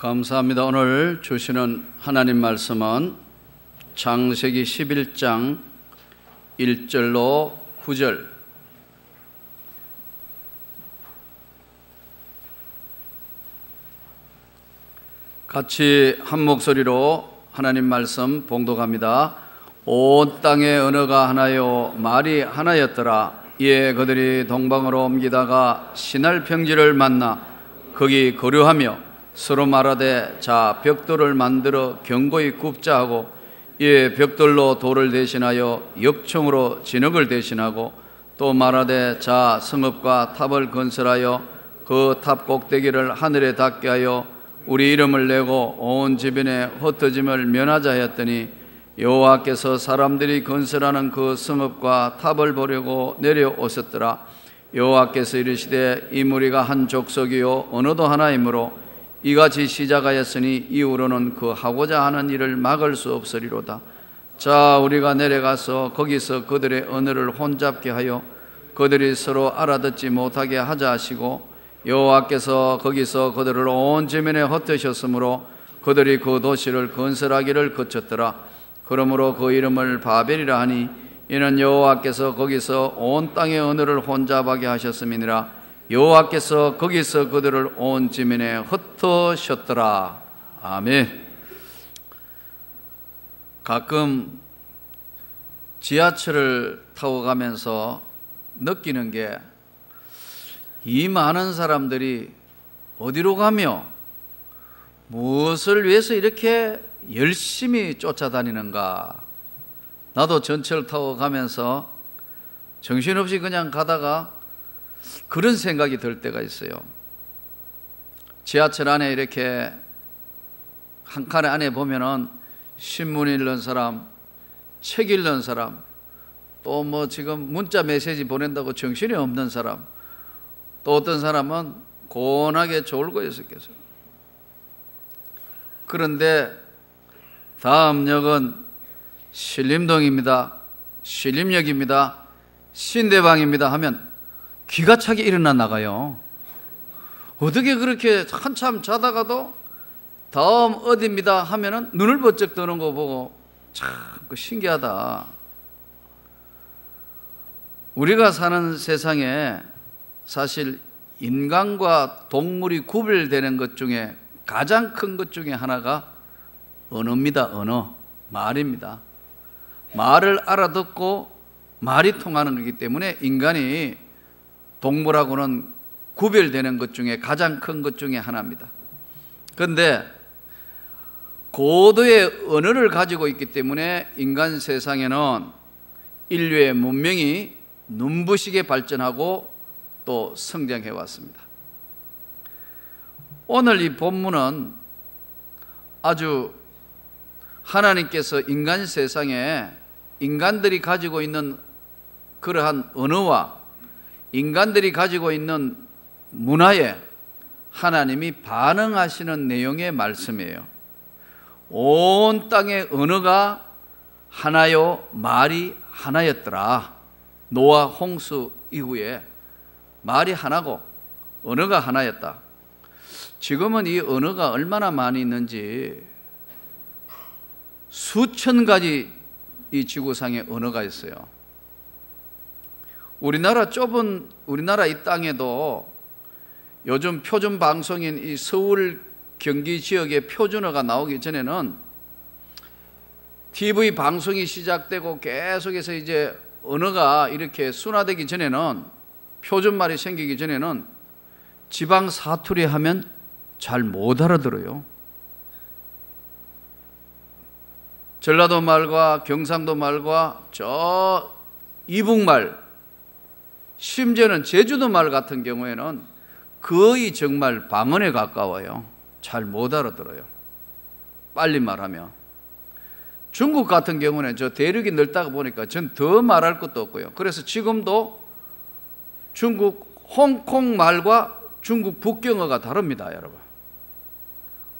감사합니다. 오늘 주시는 하나님 말씀은 창세기 11장 1절로 9절. 같이 한 목소리로 하나님 말씀 봉독합니다. 온 땅의 언어가 하나요 말이 하나였더라. 이에 그들이 동방으로 옮기다가 시날 평지를 만나 거기 거류하며 서로 말하되 자 벽돌을 만들어 견고히 굽자 하고 이에 벽돌로 돌을 대신하여 역청으로 진흙을 대신하고 또 말하되 자 성읍과 탑을 건설하여 그 탑 꼭대기를 하늘에 닿게 하여 우리 이름을 내고 온 주변에 흩어짐을 면하자 하였더니 여호와께서 사람들이 건설하는 그 성읍과 탑을 보려고 내려오셨더라. 여호와께서 이르시되 이 무리가 한 족속이요 언어도 하나이므로 이같이 시작하였으니 이후로는 그 하고자 하는 일을 막을 수 없으리로다. 자 우리가 내려가서 거기서 그들의 언어를 혼잡게 하여 그들이 서로 알아듣지 못하게 하자 하시고 여호와께서 거기서 그들을 온 지면에 흩으셨으므로 그들이 그 도시를 건설하기를 그쳤더라. 그러므로 그 이름을 바벨이라 하니 이는 여호와께서 거기서 온 땅의 언어를 혼잡하게 하셨음이니라. 여호와께서 거기서 그들을 온 지면에 흩으셨더라. 아멘. 가끔 지하철을 타고 가면서 느끼는 게 이 많은 사람들이 어디로 가며 무엇을 위해서 이렇게 열심히 쫓아다니는가. 나도 전철 타고 가면서 정신없이 그냥 가다가 그런 생각이 들 때가 있어요. 지하철 안에 이렇게 한 칸 안에 보면은 신문 읽는 사람, 책 읽는 사람, 또 뭐 지금 문자 메시지 보낸다고 정신이 없는 사람, 또 어떤 사람은 고온하게 졸고 있었겠어요. 그런데 다음 역은 신림동입니다, 신림역입니다, 신대방입니다 하면 기가 차게 일어나 나가요. 어떻게 그렇게 한참 자다가도 다음 어디입니다 하면은 눈을 번쩍 뜨는 거 보고 참 신기하다. 우리가 사는 세상에 사실 인간과 동물이 구별되는 것 중에 가장 큰 것 중에 하나가 언어입니다. 언어, 말입니다. 말을 알아듣고 말이 통하는 거기 때문에 인간이 동물하고는 구별되는 것 중에 가장 큰 것 중에 하나입니다. 그런데 고도의 언어를 가지고 있기 때문에 인간 세상에는 인류의 문명이 눈부시게 발전하고 또 성장해 왔습니다. 오늘 이 본문은 아주 하나님께서 인간 세상에 인간들이 가지고 있는 그러한 언어와 인간들이 가지고 있는 문화에 하나님이 반응하시는 내용의 말씀이에요. 온 땅의 언어가 하나요 말이 하나였더라. 노아 홍수 이후에 말이 하나고 언어가 하나였다. 지금은 이 언어가 얼마나 많이 있는지 수천 가지 이 지구상에 언어가 있어요. 우리나라 좁은 우리나라 이 땅에도 요즘 표준 방송인 이 서울 경기 지역의 표준어가 나오기 전에는 TV 방송이 시작되고 계속해서 이제 언어가 이렇게 순화되기 전에는 표준말이 생기기 전에는 지방 사투리 하면 잘 못 알아들어요. 전라도 말과 경상도 말과 저 이북말, 심지어는 제주도 말 같은 경우에는 거의 정말 방언에 가까워요. 잘 못 알아들어요. 빨리 말하면. 중국 같은 경우는 저 대륙이 넓다가 보니까 전 더 말할 것도 없고요. 그래서 지금도 중국 홍콩 말과 중국 북경어가 다릅니다, 여러분.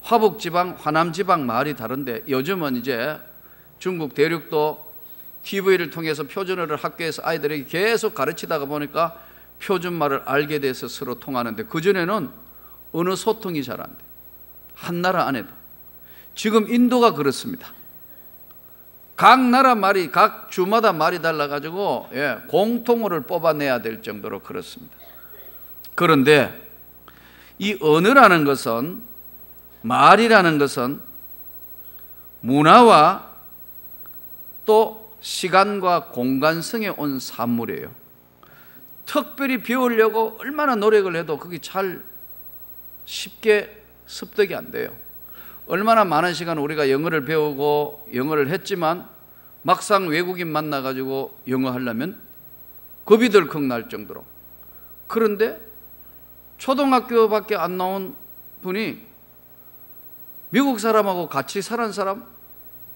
화북지방, 화남지방 말이 다른데 요즘은 이제 중국 대륙도 TV를 통해서 표준어를 학교에서 아이들에게 계속 가르치다가 보니까 표준말을 알게 돼서 서로 통하는데 그전에는 언어 소통이 잘 안 돼. 한 나라 안에도. 지금 인도가 그렇습니다. 각 나라 말이, 각 주마다 말이 달라가지고 공통어를 뽑아내야 될 정도로 그렇습니다. 그런데 이 언어라는 것은, 말이라는 것은 문화와 또 시간과 공간성에 온 산물이에요. 특별히 배우려고 얼마나 노력을 해도 그게 잘 쉽게 습득이 안 돼요. 얼마나 많은 시간 우리가 영어를 배우고 영어를 했지만 막상 외국인 만나가지고 영어 하려면 겁이 덜컥 날 정도로. 그런데 초등학교밖에 안 나온 분이 미국 사람하고 같이 사는 사람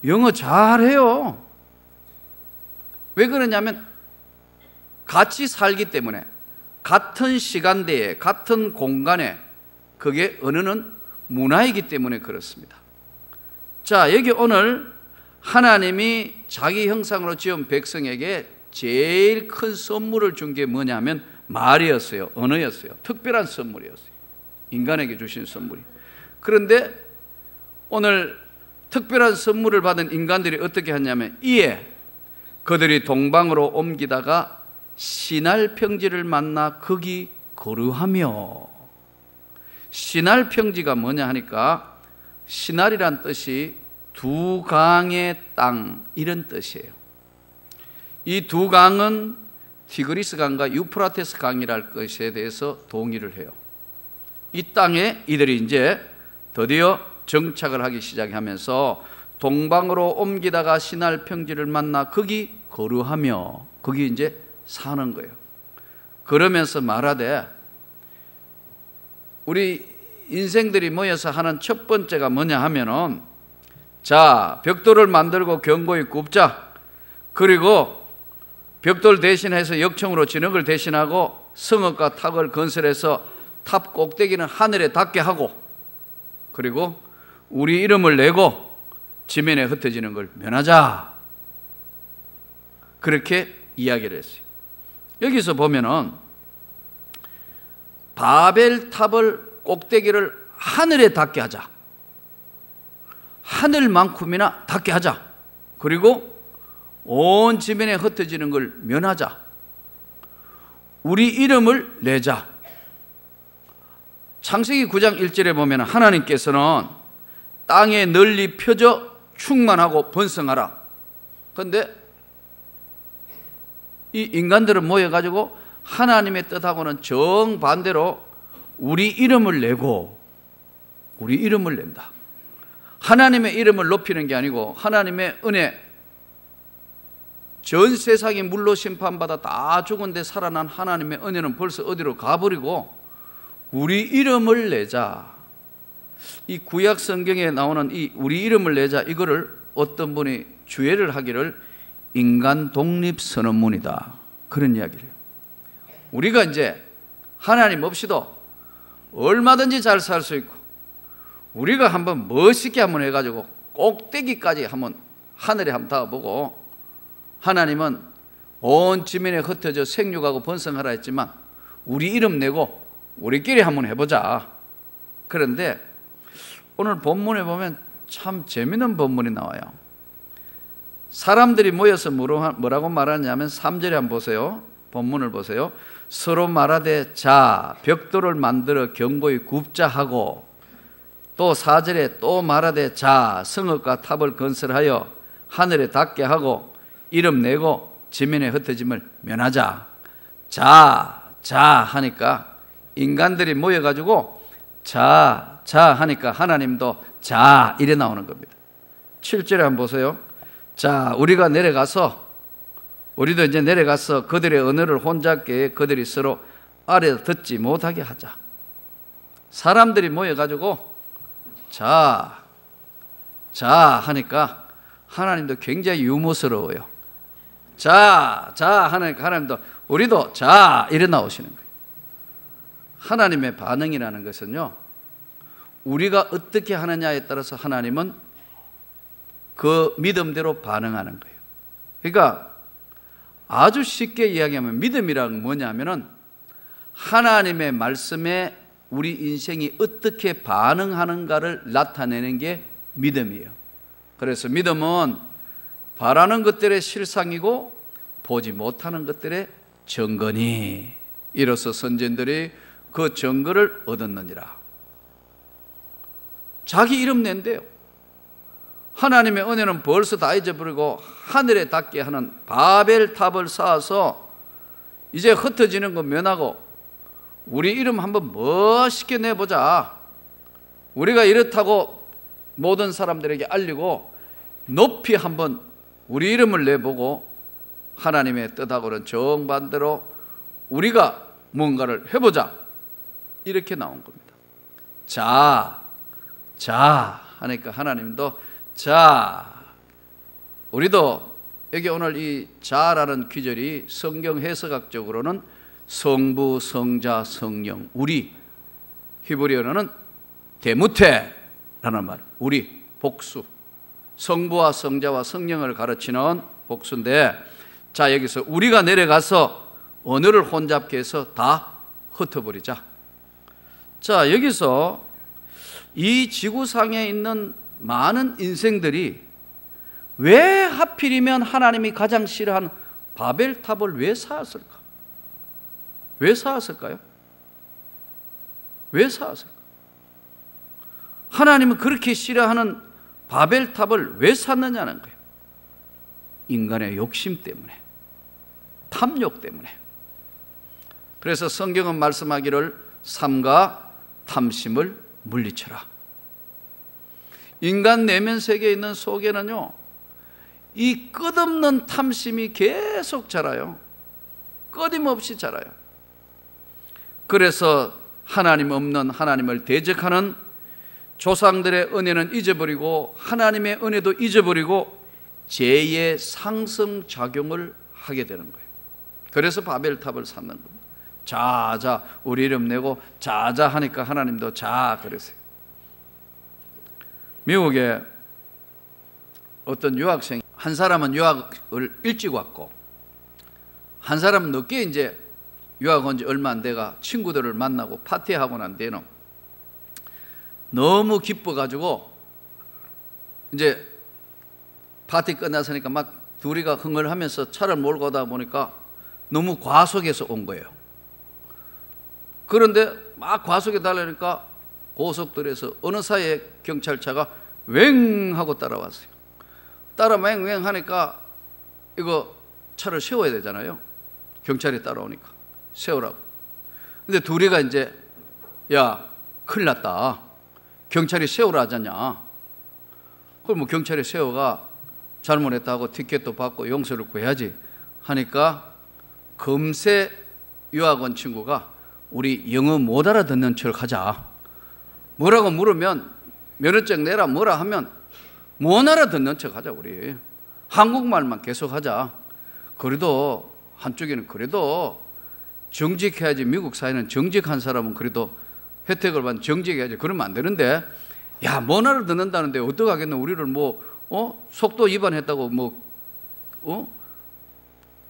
영어 잘해요. 왜 그러냐면 같이 살기 때문에, 같은 시간대에, 같은 공간에, 그게 언어는 문화이기 때문에 그렇습니다. 자, 여기 오늘 하나님이 자기 형상으로 지은 백성에게 제일 큰 선물을 준 게 뭐냐면 말이었어요. 언어였어요. 특별한 선물이었어요. 인간에게 주신 선물이. 그런데 오늘 특별한 선물을 받은 인간들이 어떻게 하냐면, 이에 그들이 동방으로 옮기다가 시날 평지를 만나 거기 거류하며. 시날 평지가 뭐냐 하니까, 시날이란 뜻이 두 강의 땅, 이런 뜻이에요. 이 두 강은 티그리스 강과 유프라테스 강이랄 것에 대해서 동의를 해요. 이 땅에 이들이 이제 드디어 정착을 하기 시작하면서 동방으로 옮기다가 시날 평지를 만나 거기 거류하며, 거기 이제 사는 거예요. 그러면서 말하되, 우리 인생들이 모여서 하는 첫 번째가 뭐냐 하면은, 자, 벽돌을 만들고 견고히 굽자. 그리고 벽돌 대신해서 역청으로 진흙을 대신하고 성읍과 탑을 건설해서 탑 꼭대기는 하늘에 닿게 하고, 그리고 우리 이름을 내고 지면에 흩어지는 걸 면하자. 그렇게 이야기를 했어요. 여기서 보면은 바벨탑을 꼭대기를 하늘에 닿게 하자. 하늘만큼이나 닿게 하자. 그리고 온 지면에 흩어지는 걸 면하자. 우리 이름을 내자. 창세기 9장 1절에 보면 하나님께서는 땅에 널리 펴져 충만하고 번성하라. 그런데 이 인간들은 모여가지고 하나님의 뜻하고는 정반대로 우리 이름을 내고, 우리 이름을 낸다. 하나님의 이름을 높이는 게 아니고, 하나님의 은혜, 전 세상이 물로 심판받아 다 죽은데 살아난 하나님의 은혜는 벌써 어디로 가버리고 우리 이름을 내자. 이 구약 성경에 나오는 이 우리 이름을 내자, 이거를 어떤 분이 주의를 하기를 인간 독립 선언문이다, 그런 이야기를 해요. 우리가 이제 하나님 없이도 얼마든지 잘 살 수 있고, 우리가 한번 멋있게 한번 해가지고 꼭대기까지 한번 하늘에 한번 닿아보고, 하나님은 온 지면에 흩어져 생육하고 번성하라 했지만 우리 이름 내고 우리끼리 한번 해보자. 그런데 오늘 본문에 보면 참 재미있는 본문이 나와요. 사람들이 모여서 뭐라고 말하냐면 3절에 한번 보세요. 본문을 보세요. 서로 말하되, 자, 벽돌을 만들어 견고히 굽자 하고, 또 4절에 또 말하되, 자, 성읍과 탑을 건설하여 하늘에 닿게 하고 이름 내고 지면에 흩어짐을 면하자. 자 하니까 인간들이 모여가지고 자 하니까 하나님도 자, 이래 나오는 겁니다. 7절에 한번 보세요. 자, 우리도 이제 내려가서 그들의 언어를 혼잡게 그들이 서로 알아듣지 못하게 하자. 사람들이 모여가지고 자 하니까 하나님도 굉장히 유머스러워요. 자 하니까 하나님도 우리도 자, 이래 나오시는 거예요. 하나님의 반응이라는 것은요, 우리가 어떻게 하느냐에 따라서 하나님은 그 믿음대로 반응하는 거예요. 그러니까 아주 쉽게 이야기하면 믿음이란 뭐냐면은 하나님의 말씀에 우리 인생이 어떻게 반응하는가를 나타내는 게 믿음이에요. 그래서 믿음은 바라는 것들의 실상이고 보지 못하는 것들의 증거니 이로써 선진들이 그 증거를 얻었느니라. 자기 이름 낸대요. 하나님의 은혜는 벌써 다 잊어버리고 하늘에 닿게 하는 바벨탑을 쌓아서 이제 흩어지는 거 면하고 우리 이름 한번 멋있게 내보자. 우리가 이렇다고 모든 사람들에게 알리고 높이 한번 우리 이름을 내보고 하나님의 뜻하고는 정반대로 우리가 뭔가를 해보자. 이렇게 나온 겁니다. 자 하니까 하나님도 자, 우리도 여기 오늘 이 자라는 귀절이 성경 해석학적으로는 성부, 성자, 성령, 우리, 히브리어로는 데무테라는 말, 우리, 복수, 성부와 성자와 성령을 가르치는 복수인데, 자 여기서 우리가 내려가서 언어를 혼잡케 해서 다 흩어버리자. 자 여기서 이 지구상에 있는 많은 인생들이 왜 하필이면 하나님이 가장 싫어하는 바벨탑을 왜 쌓았을까? 왜 쌓았을까요? 왜 쌓았을까? 하나님은 그렇게 싫어하는 바벨탑을 왜 쌓느냐는 거예요. 인간의 욕심 때문에, 탐욕 때문에. 그래서 성경은 말씀하기를 삼가 탐심을 물리쳐라. 인간 내면 세계에 있는 속에는요, 이 끝없는 탐심이 계속 자라요. 끊임없이 자라요. 그래서 하나님 없는 하나님을 대적하는 조상들의 은혜는 잊어버리고 하나님의 은혜도 잊어버리고 죄의 상승작용을 하게 되는 거예요. 그래서 바벨탑을 쌓는 겁니다. 자자 우리 이름 내고 자자 하니까 하나님도 자 그러세요. 미국에 어떤 유학생, 한 사람은 유학을 일찍 왔고 한 사람은 늦게 이제 유학 온 지 얼마 안 돼가 친구들을 만나고 파티하고 난 뒤에는 너무 기뻐가지고 이제 파티 끝났으니까 막 둘이가 흥얼하면서 차를 몰고 오다 보니까 너무 과속해서 온 거예요. 그런데 막 과속에 달리니까 고속도로에서 어느 사이에 경찰차가 웽 하고 따라왔어요. 따라 웽 하니까 이거 차를 세워야 되잖아요. 경찰이 따라오니까 세우라고. 근데 둘이가 이제 야 큰일 났다. 경찰이 세우라 하잖냐. 그럼 뭐 경찰이 세워가 잘못했다고 티켓도 받고 용서를 구해야지 하니까 금세 유학원 친구가 우리 영어 못 알아듣는 척 하자. 뭐라고 물으면 면허증 내라 뭐라 하면 못 알아듣는 척 하자. 우리 한국말만 계속 하자. 그래도 한쪽에는 그래도 정직해야지. 미국 사회는 정직한 사람은 그래도 혜택을 받는 정직해야지. 그러면 안 되는데 야 못 알아듣는다는데 어떡하겠노. 우리를 뭐 속도 위반했다고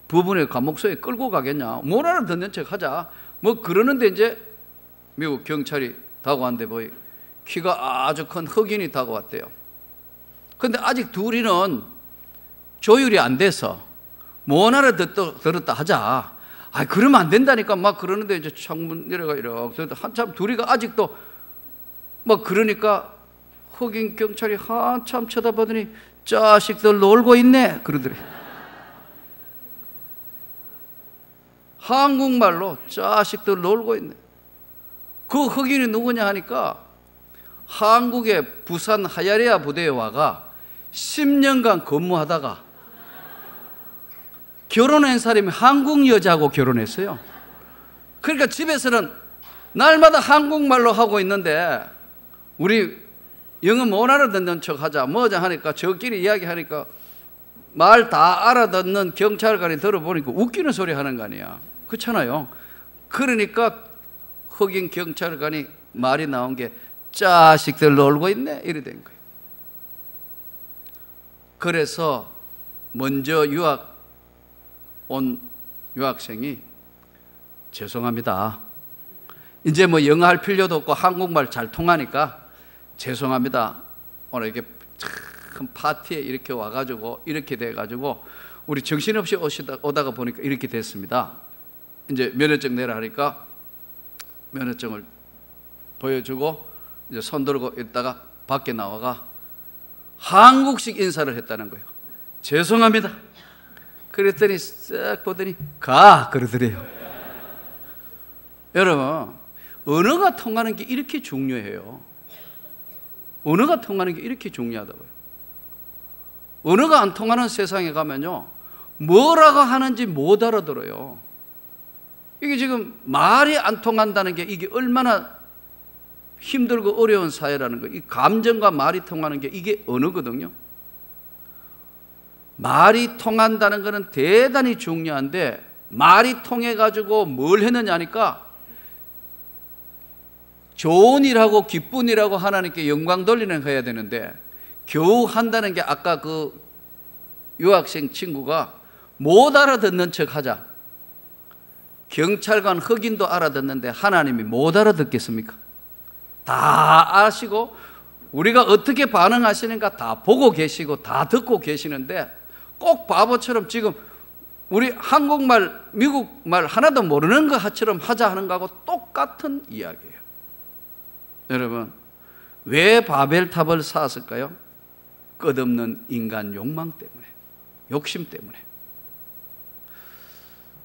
부분의 감옥소에 끌고 가겠냐. 못 알아듣는 척 하자. 뭐 그러는데 이제 미국 경찰이 다가왔는데 뭐 키가 아주 큰 흑인이 다가왔대요. 근데 아직 둘이는 조율이 안 돼서 못 알아들었다 하자. 아 그러면 안 된다니까 막 그러는데 이제 창문 내려가 이렇게 한참 둘이가 아직도 막 그러니까 흑인 경찰이 한참 쳐다보더니 자식들 놀고 있네 그러더래. 한국말로 자식들 놀고 있네. 그 흑인이 누구냐 하니까 한국의 부산 하야레아 부대에 와가 10년간 근무하다가 결혼한 사람이 한국 여자하고 결혼했어요. 그러니까 집에서는 날마다 한국말로 하고 있는데 우리 영어 못 알아듣는 척 하자 뭐자 하니까 저끼리 이야기하니까 말 다 알아듣는 경찰관이 들어보니까 웃기는 소리 하는 거 아니야. 그렇잖아요. 그러니까 흑인 경찰관이 말이 나온 게 자식들 놀고 있네 이래 된 거예요. 그래서 먼저 유학 온 유학생이 죄송합니다. 이제 뭐 영어 할 필요도 없고 한국말 잘 통하니까 죄송합니다. 오늘 이렇게 큰 파티에 이렇게 와가지고 이렇게 돼가지고 우리 정신없이 오다가 보니까 이렇게 됐습니다. 이제 면허증 내라 하니까 면허증을 보여주고 이제 손 들고 있다가 밖에 나와가 한국식 인사를 했다는 거예요. 죄송합니다. 그랬더니 싹 보더니 가 그러더래요. 여러분, 언어가 통하는 게 이렇게 중요해요. 언어가 통하는 게 이렇게 중요하다고요. 언어가 안 통하는 세상에 가면요, 뭐라고 하는지 못 알아들어요. 이게 지금 말이 안 통한다는 게 이게 얼마나 힘들고 어려운 사회라는 거예요. 이 감정과 말이 통하는 게 이게 언어거든요. 말이 통한다는 것은 대단히 중요한데, 말이 통해 가지고 뭘 했느냐 하니까 좋은 일하고 기쁜 일하고 하나님께 영광 돌리는 거 해야 되는데, 겨우 한다는 게 아까 그 유학생 친구가 못 알아듣는 척 하자. 경찰관 흑인도 알아듣는데 하나님이 못 알아듣겠습니까? 다 아시고 우리가 어떻게 반응하시는가 다 보고 계시고 다 듣고 계시는데 꼭 바보처럼 지금 우리 한국말, 미국말 하나도 모르는 것처럼 하자 하는 거하고 똑같은 이야기예요. 여러분, 왜 바벨탑을 쌓았을까요? 끝없는 인간 욕망 때문에, 욕심 때문에.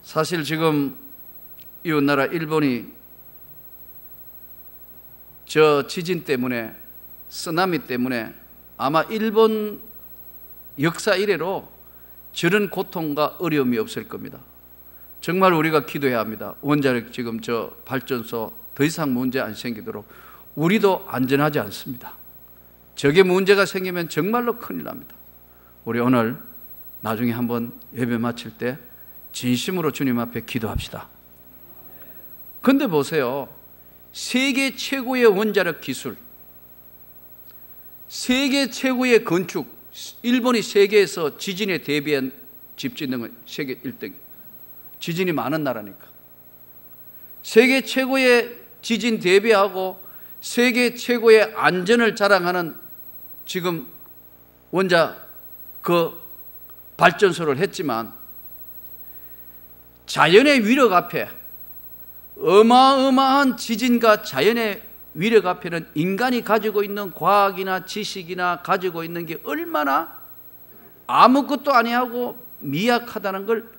사실 지금 이웃나라 일본이 저 지진 때문에, 쓰나미 때문에 아마 일본 역사 이래로 저런 고통과 어려움이 없을 겁니다. 정말 우리가 기도해야 합니다. 원자력 지금 저 발전소 더 이상 문제 안 생기도록. 우리도 안전하지 않습니다. 저게 문제가 생기면 정말로 큰일 납니다. 우리 오늘 나중에 한번 예배 마칠 때 진심으로 주님 앞에 기도합시다. 근데 보세요. 세계 최고의 원자력 기술, 세계 최고의 건축, 일본이 세계에서 지진에 대비한 집 짓는 건 세계 1등. 지진이 많은 나라니까. 세계 최고의 지진 대비하고 세계 최고의 안전을 자랑하는 지금 원자 그 발전소를 했지만 자연의 위력 앞에, 어마어마한 지진과 자연의 위력 앞에는 인간이 가지고 있는 과학이나 지식이나 가지고 있는 게 얼마나 아무것도 아니하고 미약하다는 걸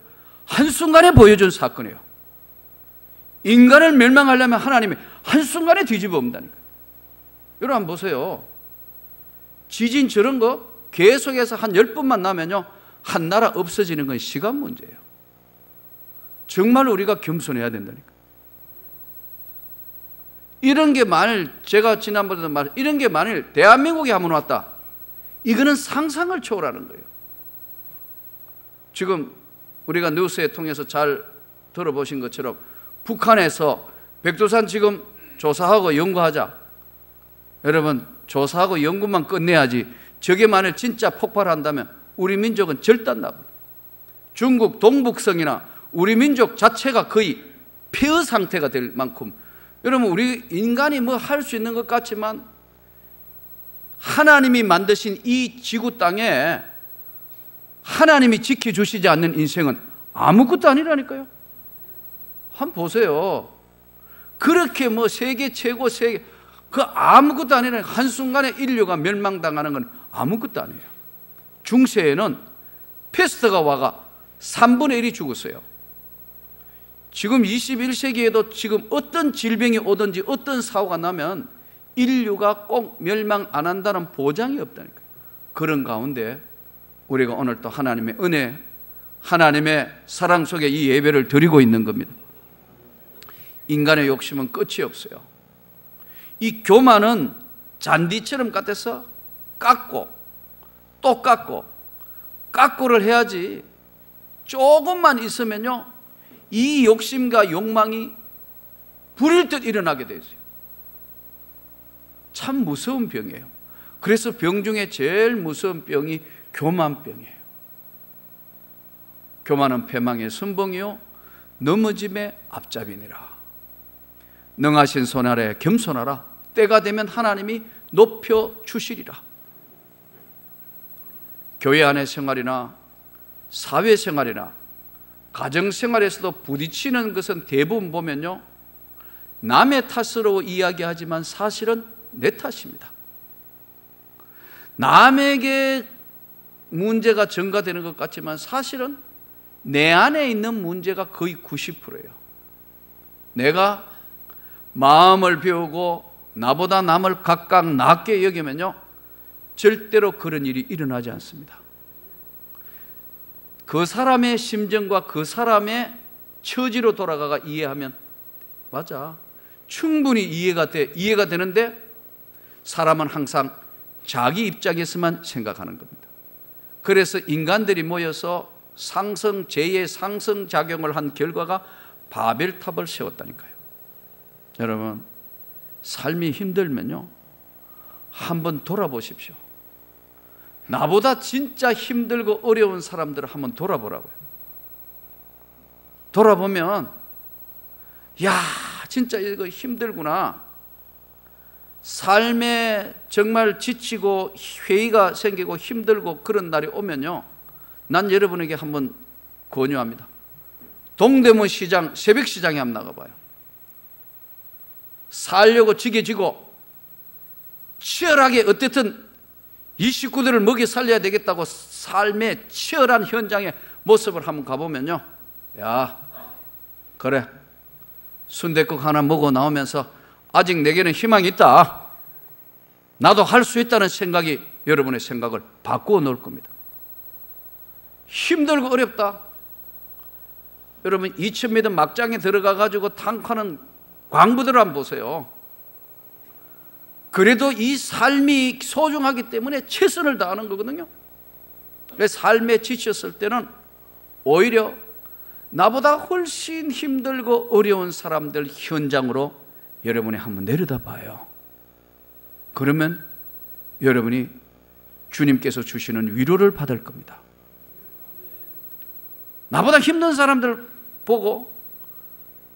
한순간에 보여준 사건이에요. 인간을 멸망하려면 하나님이 한순간에 뒤집어 엎는다니까. 여러분 한번 보세요. 지진 저런 거 계속해서 한 10번만 나면요, 한 나라 없어지는 건 시간 문제예요. 정말 우리가 겸손해야 된다니까. 이런 게 만일, 제가 지난번에도 말했, 이런 게 만일 대한민국에 한번 왔다, 이거는 상상을 초월하는 거예요. 지금 우리가 뉴스에 통해서 잘 들어보신 것처럼 북한에서 백두산 지금 조사하고 연구하자. 여러분, 조사하고 연구만 끝내야지 저게 만일 진짜 폭발한다면 우리 민족은 절단나버려. 중국 동북성이나 우리 민족 자체가 거의 폐허 상태가 될 만큼, 여러분 우리 인간이 뭐 할 수 있는 것 같지만 하나님이 만드신 이 지구 땅에 하나님이 지켜주시지 않는 인생은 아무것도 아니라니까요. 한번 보세요. 그렇게 뭐 세계 최고, 세계 그 아무것도 아니라 한순간에 인류가 멸망당하는 건 아무것도 아니에요. 중세에는 패스트가 와가 3분의 1이 죽었어요. 지금 21세기에도 지금 어떤 질병이 오든지 어떤 사고가 나면 인류가 꼭 멸망 안 한다는 보장이 없다니까요. 그런 가운데 우리가 오늘 또 하나님의 은혜, 하나님의 사랑 속에 이 예배를 드리고 있는 겁니다. 인간의 욕심은 끝이 없어요. 이 교만은 잔디처럼 같아서 깎고 또 깎고 깎고를 해야지, 조금만 있으면요 이 욕심과 욕망이 불일 듯 일어나게 되어요. 참 무서운 병이에요. 그래서 병 중에 제일 무서운 병이 교만병이에요. 교만은 패망의 선봉이요 넘어짐의 앞잡이니라. 능하신 손 아래 겸손하라. 때가 되면 하나님이 높여 주시리라. 교회 안의 생활이나 사회생활이나 가정생활에서도 부딪히는 것은 대부분 보면요, 남의 탓으로 이야기하지만 사실은 내 탓입니다. 남에게 문제가 전가되는 것 같지만 사실은 내 안에 있는 문제가 거의 90%예요. 내가 마음을 비우고 나보다 남을 각각 낮게 여기면요, 절대로 그런 일이 일어나지 않습니다. 그 사람의 심정과 그 사람의 처지로 돌아가가 이해하면 맞아, 충분히 이해가 되는데 사람은 항상 자기 입장에서만 생각하는 겁니다. 그래서 인간들이 모여서 제2의 상승작용을 한 결과가 바벨탑을 세웠다니까요. 여러분, 삶이 힘들면요, 한번 돌아보십시오. 나보다 진짜 힘들고 어려운 사람들을 한번 돌아보라고요. 돌아보면 야, 진짜 이거 힘들구나. 삶에 정말 지치고 회의가 생기고 힘들고 그런 날이 오면요, 난 여러분에게 한번 권유합니다. 동대문 시장, 새벽 시장에 한번 나가봐요. 살려고 지게지고 치열하게 어쨌든 이 식구들을 먹여 살려야 되겠다고 삶의 치열한 현장의 모습을 한번 가보면요, 야, 그래, 순댓국 하나 먹어 나오면서 아직 내게는 희망이 있다, 나도 할 수 있다는 생각이 여러분의 생각을 바꾸어 놓을 겁니다. 힘들고 어렵다. 여러분, 2000m 막장에 들어가 가지고 탕하는 광부들을 한번 보세요. 그래도 이 삶이 소중하기 때문에 최선을 다하는 거거든요. 그래서 삶에 지쳤을 때는 오히려 나보다 훨씬 힘들고 어려운 사람들 현장으로 여러분이 한번 내려다 봐요. 그러면 여러분이 주님께서 주시는 위로를 받을 겁니다. 나보다 힘든 사람들 보고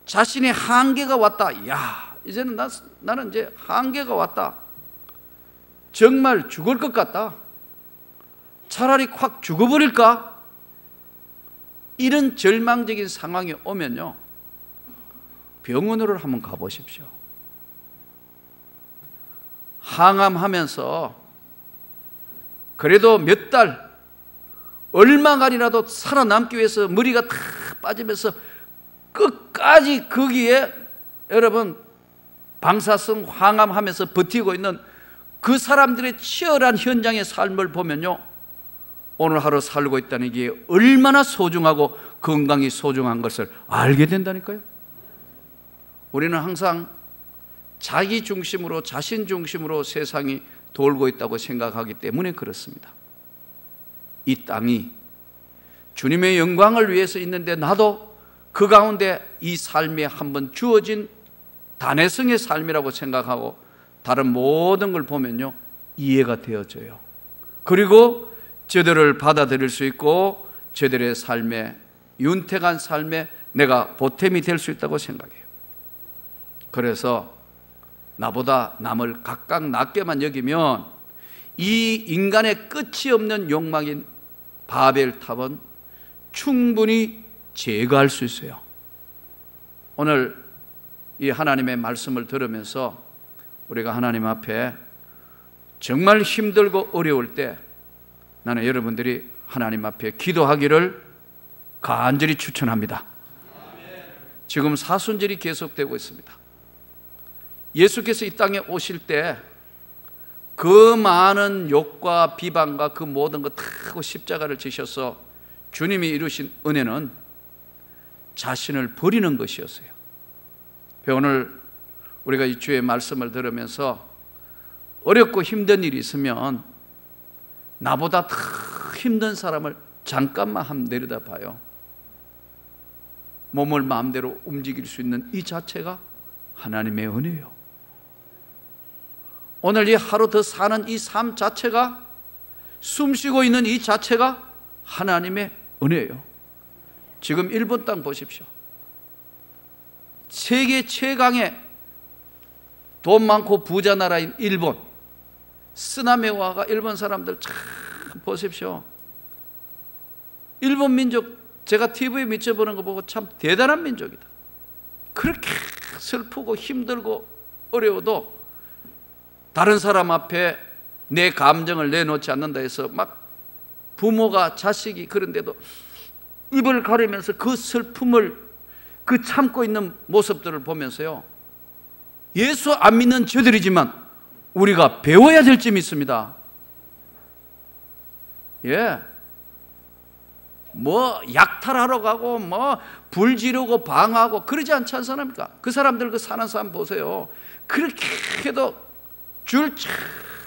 자신의 한계가 왔다. 야, 이제는 나는 이제 한계가 왔다. 정말 죽을 것 같다. 차라리 확 죽어버릴까? 이런 절망적인 상황이 오면요, 병원으로 한번 가보십시오. 항암하면서 그래도 몇 달, 얼마간이라도 살아남기 위해서 머리가 다 빠지면서 끝까지 거기에 여러분 방사성 항암하면서 버티고 있는 그 사람들의 치열한 현장의 삶을 보면요, 오늘 하루 살고 있다는 게 얼마나 소중하고 건강이 소중한 것을 알게 된다니까요. 우리는 항상 자기 중심으로, 자신 중심으로 세상이 돌고 있다고 생각하기 때문에 그렇습니다. 이 땅이 주님의 영광을 위해서 있는데 나도 그 가운데 이 삶에 한번 주어진 단회성의 삶이라고 생각하고 다른 모든 걸 보면요, 이해가 되어져요. 그리고 저들을 받아들일 수 있고 저들의 삶에, 윤택한 삶에 내가 보탬이 될 수 있다고 생각해요. 그래서 나보다 남을 각각 낮게만 여기면 이 인간의 끝이 없는 욕망인 바벨탑은 충분히 제거할 수 있어요. 오늘 이 하나님의 말씀을 들으면서 우리가 하나님 앞에 정말 힘들고 어려울 때 나는 여러분들이 하나님 앞에 기도하기를 간절히 추천합니다. 지금 사순절이 계속되고 있습니다. 예수께서 이 땅에 오실 때 그 많은 욕과 비방과 그 모든 것 다 하고 십자가를 지셔서 주님이 이루신 은혜는 자신을 버리는 것이었어요. 오늘 우리가 이 주의 말씀을 들으면서 어렵고 힘든 일이 있으면 나보다 더 힘든 사람을 잠깐만 한번 내려다봐요. 몸을 마음대로 움직일 수 있는 이 자체가 하나님의 은혜예요. 오늘 이 하루 더 사는 이 삶 자체가, 숨쉬고 있는 이 자체가 하나님의 은혜예요. 지금 일본 땅 보십시오. 세계 최강의 돈 많고 부자 나라인 일본, 쓰나미와가 일본 사람들 참 보십시오. 일본 민족, 제가 TV에 미쳐보는 거 보고 참 대단한 민족이다. 그렇게 슬프고 힘들고 어려워도 다른 사람 앞에 내 감정을 내놓지 않는다 해서 막 부모가 자식이 그런데도 입을 가리면서 그 슬픔을 그 참고 있는 모습들을 보면서요, 예수 안 믿는 저들이지만 우리가 배워야 될 점이 있습니다. 뭐 약탈하러 가고 뭐 불 지르고 방하고 그러지 않지 않습니까? 그 사람들 그 사는 사람 보세요. 그렇게 해도 줄 착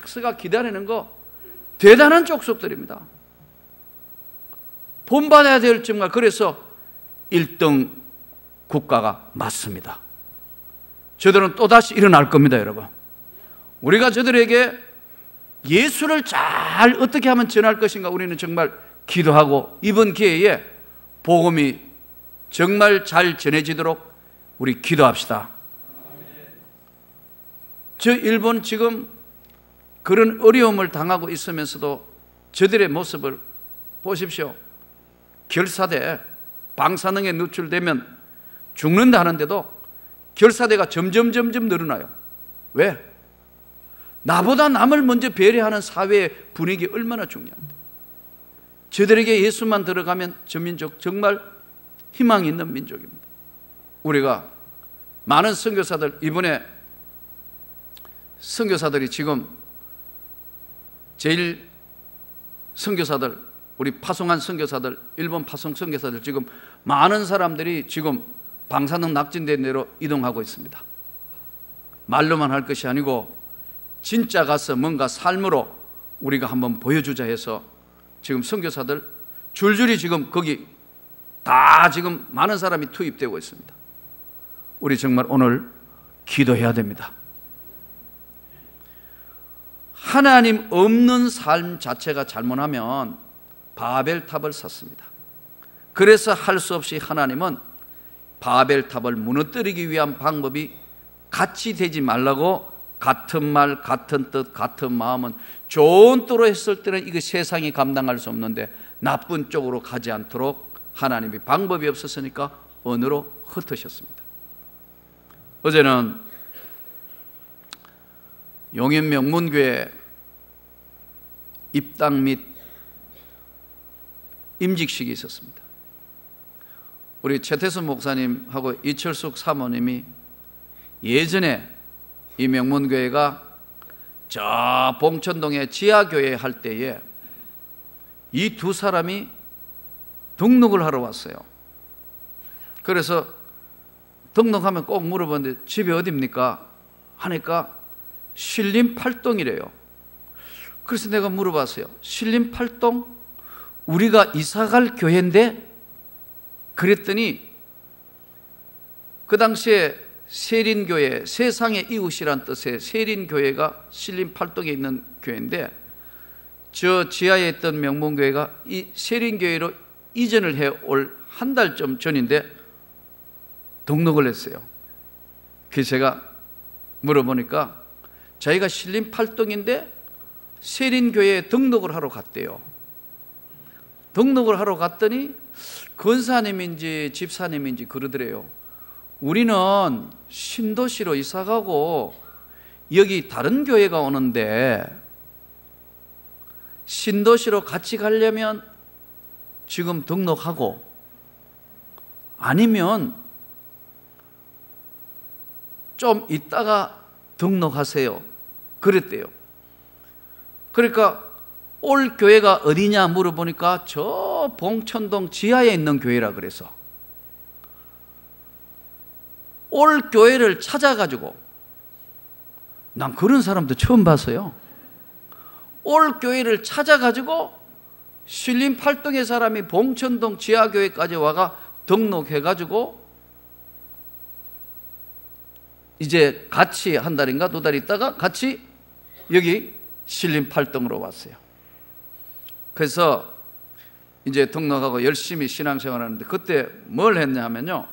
서가 기다리는 거 대단한 족속들입니다. 본받아야 될 정말, 그래서 1등 국가가 맞습니다. 저들은 또다시 일어날 겁니다, 여러분. 우리가 저들에게 예수를 잘 어떻게 하면 전할 것인가, 우리는 정말 기도하고 이번 기회에 복음이 정말 잘 전해지도록 우리 기도합시다. 저 일본 지금 그런 어려움을 당하고 있으면서도 저들의 모습을 보십시오. 결사대, 방사능에 노출되면 죽는다 하는데도 결사대가 점점 늘어나요. 왜? 나보다 남을 먼저 배려하는 사회의 분위기 얼마나 중요한데. 저들에게 예수만 들어가면 저 민족 정말 희망이 있는 민족입니다. 우리가 많은 선교사들, 이번에 선교사들이 지금 제일 선교사들, 우리 파송한 선교사들, 일본 파송 선교사들, 지금 많은 사람들이 지금 방사능 낙진된 데로 이동하고 있습니다. 말로만 할 것이 아니고 진짜 가서 뭔가 삶으로 우리가 한번 보여주자 해서 지금 선교사들 줄줄이 지금 거기 다 지금 많은 사람이 투입되고 있습니다. 우리 정말 오늘 기도해야 됩니다. 하나님 없는 삶 자체가 잘못하면 바벨탑을 샀습니다. 그래서 할 수 없이 하나님은 바벨탑을 무너뜨리기 위한 방법이 같이 되지 말라고, 같은 말, 같은 뜻, 같은 마음은 좋은 뜻으로 했을 때는 이거 세상이 감당할 수 없는데 나쁜 쪽으로 가지 않도록 하나님이 방법이 없었으니까 언어로 흩으셨습니다. 어제는 용인 명문교회 입당 및 임직식이 있었습니다. 우리 최태순 목사님하고 이철숙 사모님이 예전에 이 명문교회가 저 봉천동의 지하교회 할 때에 이 두 사람이 등록을 하러 왔어요. 그래서 등록하면 꼭 물어봤는데 집이 어디입니까? 하니까 신림 8동이래요. 그래서 내가 물어봤어요. 신림 8동? 우리가 이사갈 교회인데? 그랬더니 그 당시에 세린교회, 세상의 이웃이란 뜻의 세린교회가 신림 8동에 있는 교회인데, 저 지하에 있던 명문교회가 이 세린교회로 이전을 해올 한 달쯤 전인데 등록을 했어요. 그래서 제가 물어보니까 자기가 신림 8동인데 세린교회에 등록을 하러 갔대요. 등록을 하러 갔더니 권사님인지 집사님인지 그러더래요. 우리는 신도시로 이사가고 여기 다른 교회가 오는데 신도시로 같이 가려면 지금 등록하고 아니면 좀 있다가 등록하세요. 그랬대요. 그러니까 올 교회가 어디냐 물어보니까 저 봉천동 지하에 있는 교회라 그래서 올 교회를 찾아가지고, 난 그런 사람도 처음 봤어요. 올 교회를 찾아가지고 신림 8동의 사람이 봉천동 지하교회까지 와가 등록해가지고 이제 같이 한 달인가 두 달 있다가 같이 여기 신림 8동으로 왔어요. 그래서 이제 등록하고 열심히 신앙생활 하는데 그때 뭘 했냐 하면요,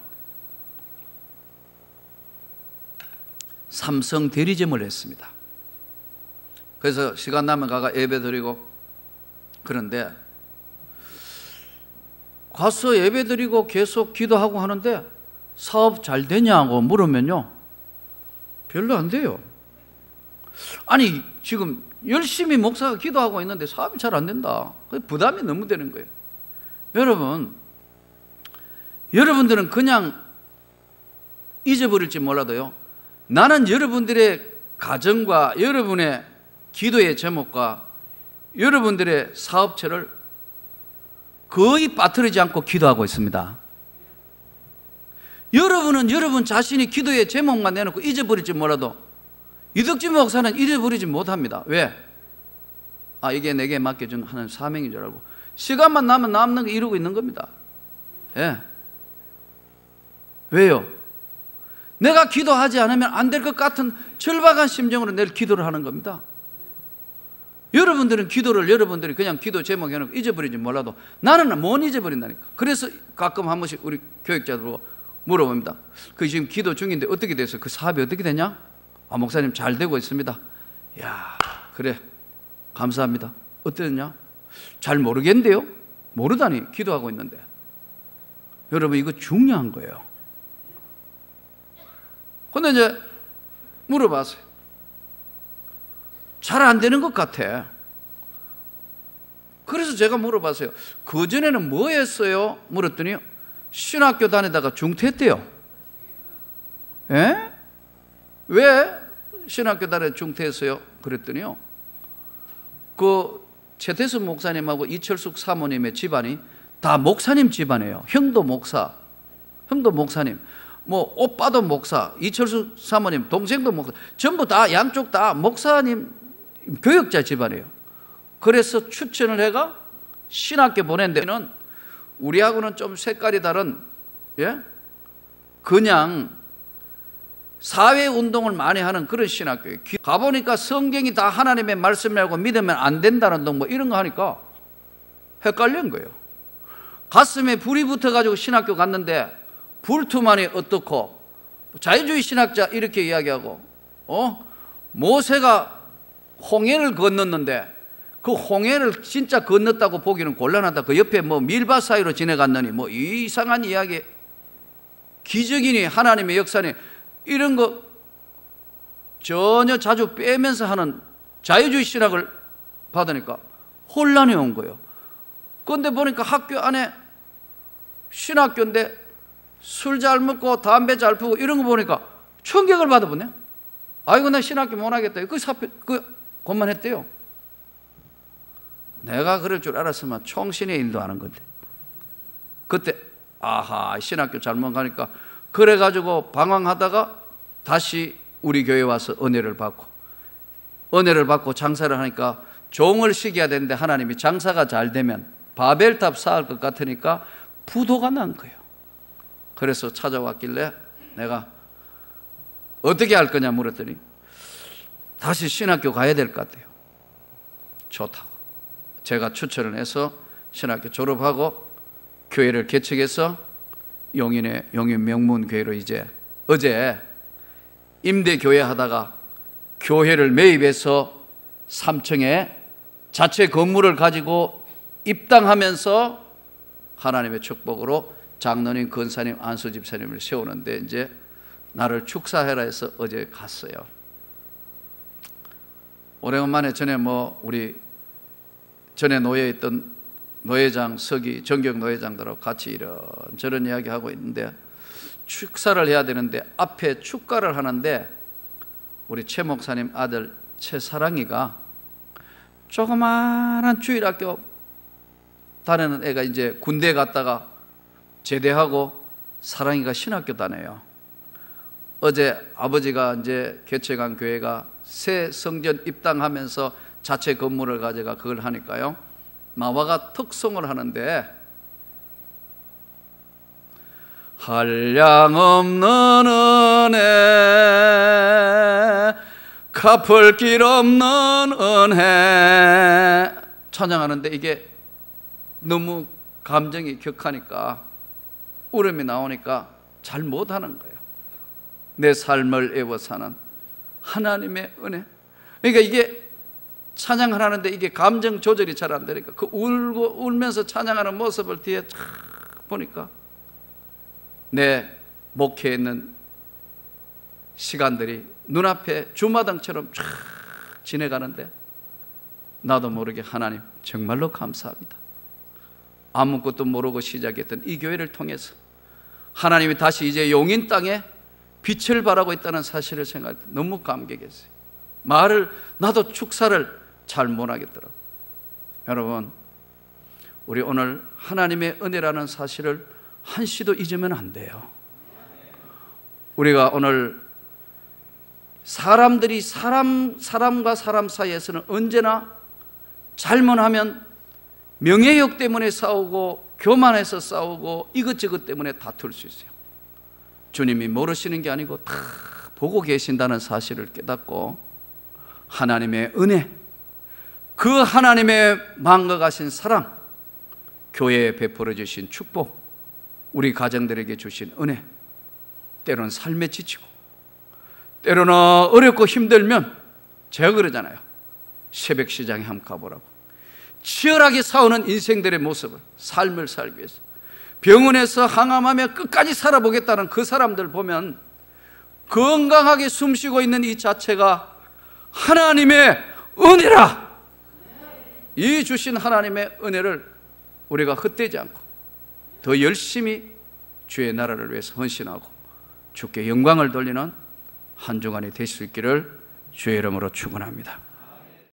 삼성 대리점을 했습니다. 그래서 시간 나면 가가 예배 드리고, 그런데 가서 예배 드리고 계속 기도하고 하는데 사업 잘 되냐고 물으면요, 별로 안 돼요. 아니 지금 열심히 목사가 기도하고 있는데 사업이 잘 안 된다. 부담이 너무 되는 거예요. 여러분들은 그냥 잊어버릴지 몰라도요, 나는 여러분들의 가정과 여러분의 기도의 제목과 여러분들의 사업체를 거의 빠뜨리지 않고 기도하고 있습니다. 여러분은 여러분 자신이 기도의 제목만 내놓고 잊어버릴지 몰라도 이덕진 목사는 잊어버리지 못합니다. 왜? 이게 내게 맡겨준 하나님 사명인 줄 알고 시간만 나면 남는 거 이루고 있는 겁니다. 예. 왜요? 내가 기도하지 않으면 안 될 것 같은 절박한 심정으로 내일 기도를 하는 겁니다. 여러분들은 기도를 여러분들이 그냥 기도 제목 해놓고 잊어버리지 몰라도 나는 못 잊어버린다니까. 그래서 가끔 한 번씩 우리 교육자들 보고 물어봅니다. 그 지금 기도 중인데 어떻게 됐어요? 그 사업이 어떻게 되냐? 목사님 잘 되고 있습니다. 야, 그래, 감사합니다. 어땠냐? 잘 모르겠는데요? 모르다니 기도하고 있는데. 여러분 이거 중요한 거예요. 근데 이제 물어봤어요. 잘 안 되는 것 같아. 그래서 제가 물어봤어요. 그전에는 뭐 했어요? 물었더니 신학교 다니다가 중퇴했대요. 예? 왜 신학교 다니다가 중퇴했어요? 그랬더니요, 그 최태수 목사님하고 이철숙 사모님의 집안이 다 목사님 집안이에요. 형도 목사님, 뭐 오빠도 목사, 이철숙 사모님 동생도 목사, 전부 다 양쪽 다 목사님 교역자 집안이에요. 그래서 추천을 해가 신학교 보낸데, 우리하고는 좀 색깔이 다른, 예? 그냥 사회운동을 많이 하는 그런 신학교예요. 가보니까 성경이 다 하나님의 말씀이라고 믿으면 안 된다는 동 뭐 이런 거 하니까 헷갈린 거예요. 가슴에 불이 붙어가지고 신학교 갔는데 불투만이 어떻고, 자유주의 신학자 이렇게 이야기하고, 모세가 홍해를 건넜는데 그 홍해를 진짜 건넜다고 보기는 곤란하다. 그 옆에 뭐 밀밭 사이로 지나갔느니 뭐 이상한 이야기, 기적이니 하나님의 역사니 이런 거 전혀 자주 빼면서 하는 자유주의 신학을 받으니까 혼란이 온 거예요. 그런데 보니까 학교 안에 신학교인데 술 잘 먹고 담배 잘 피우고 이런 거 보니까 충격을 받아보네. 아이고 나 신학교 못 하겠다. 그것만 했대요. 내가 그럴 줄 알았으면 총신의 일도 하는 건데. 그때 신학교 잘못 가니까 그래가지고 방황하다가 다시 우리 교회 와서 은혜를 받고 장사를 하니까 종을 시켜야 되는데 하나님이 장사가 잘 되면 바벨탑 쌓을 것 같으니까 부도가 난 거예요. 그래서 찾아왔길래 내가 어떻게 할 거냐 물었더니 다시 신학교 가야 될 것 같아요. 좋다고. 제가 추천을 해서 신학교 졸업하고 교회를 개척해서 용인 명문교회로 이제 어제 임대교회 하다가 교회를 매입해서 3층에 자체 건물을 가지고 입당하면서 하나님의 축복으로 장로님, 권사님, 안수 집사님을 세우는데 이제 나를 축사해라 해서 어제 갔어요. 오래간만에 전에 우리 전에 노예했던 노회장, 서기, 정경 노회장들하고 같이 이런저런 이야기하고 있는데 축사를 해야 되는데 앞에 축가를 하는데 우리 최 목사님 아들 최사랑이가 조그마한 주일학교 다니는 애가 이제 군대 갔다가 제대하고 사랑이가 신학교 다녀요. 어제 아버지가 이제 개척한 교회가 새 성전 입당하면서 자체 건물을 가져가 그걸 하니까요, 마와가 특송을 하는데 한량없는 은혜 갚을 길 없는 은혜 찬양하는데 이게 너무 감정이 격하니까 울음이 나오니까 잘 못하는 거예요. 내 삶을 애워 사는 하나님의 은혜. 그러니까 이게 찬양을 하는데 이게 감정 조절이 잘 안 되니까 그 울면서 찬양하는 모습을 뒤에 쫙 보니까 내 목회에 있는 시간들이 눈앞에 주마등처럼 쫙 지내가는데 나도 모르게 하나님 정말로 감사합니다. 아무것도 모르고 시작했던 이 교회를 통해서 하나님이 다시 이제 용인 땅에 빛을 발하고 있다는 사실을 생각할 때 너무 감격했어요. 나도 축사를 잘 못하겠더라고요. 여러분, 우리 오늘 하나님의 은혜라는 사실을 한시도 잊으면 안 돼요. 우리가 오늘 사람들이 사람과 사람 사이에서는 언제나 잘못하면 명예욕 때문에 싸우고 교만해서 싸우고 이것저것 때문에 다툴 수 있어요. 주님이 모르시는 게 아니고 다 보고 계신다는 사실을 깨닫고 하나님의 은혜, 그 하나님의 마음과 같은 사랑, 교회에 베풀어 주신 축복, 우리 가정들에게 주신 은혜, 때로는 삶에 지치고 때로는 어렵고 힘들면 제가 그러잖아요. 새벽 시장에 한번 가보라고. 치열하게 싸우는 인생들의 모습을, 삶을 살기 위해서 병원에서 항암하며 끝까지 살아보겠다는 그 사람들 보면 건강하게 숨쉬고 있는 이 자체가 하나님의 은혜라. 이 주신 하나님의 은혜를 우리가 헛되지 않고 더 열심히 주의 나라를 위해서 헌신하고 주께 영광을 돌리는 한 주간이 될 수 있기를 주의 이름으로 축원합니다.